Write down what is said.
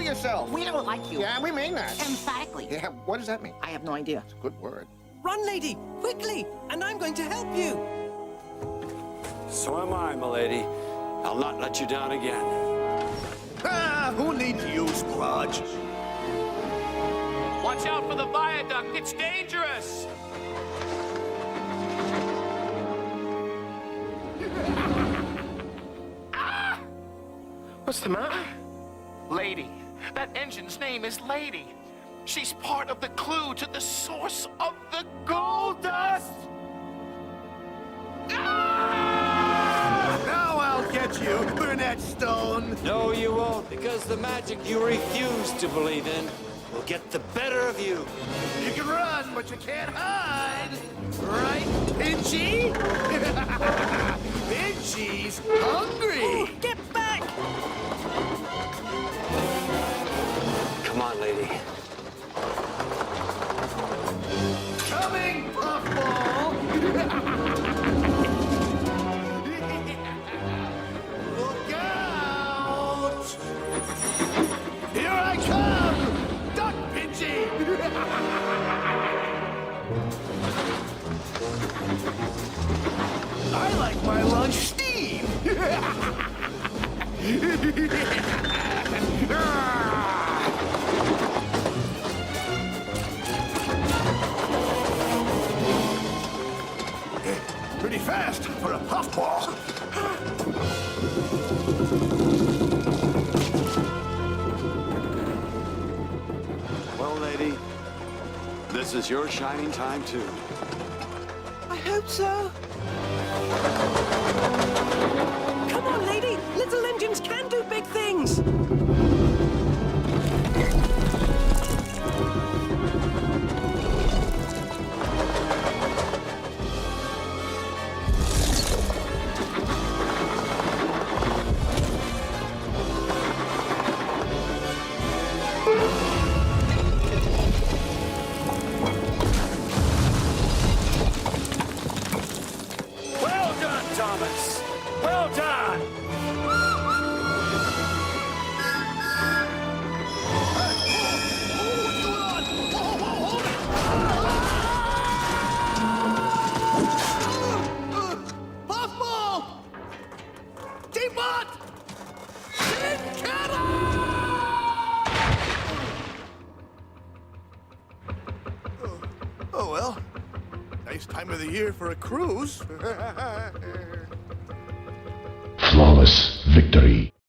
yourself. We don't like you. Yeah, we mean that. Emphatically. Yeah, what does that mean? I have no idea. It's a good word. Run, lady, quickly, and I'm going to help you. So am I, milady. I'll not let you down again. Ah, who needs you, Splodge? Watch out for the viaduct. It's dangerous. What's the matter? Lady. That engine's name is Lady. She's part of the clue to the source of the gold dust. Now I'll get you, Burnett Stone. No, you won't, because the magic you refuse to believe in will get the better of you. You can run, but you can't hide. Right, Pinchy? Pinchy's hungry. Get back! Come on, lady. Coming, Puffball. Look out! Here I come! Duck, Pinchy! I like my lunch steamed! Pretty fast for a puffball. Well, lady, this is your shining time, too. I hope so. Come on, lady. Little engines can do big things. Well done, Thomas. Well done. Puffball! Teapot! Tin Kettle! Oh, well. Nice time of the year for a cruise. Flawless victory.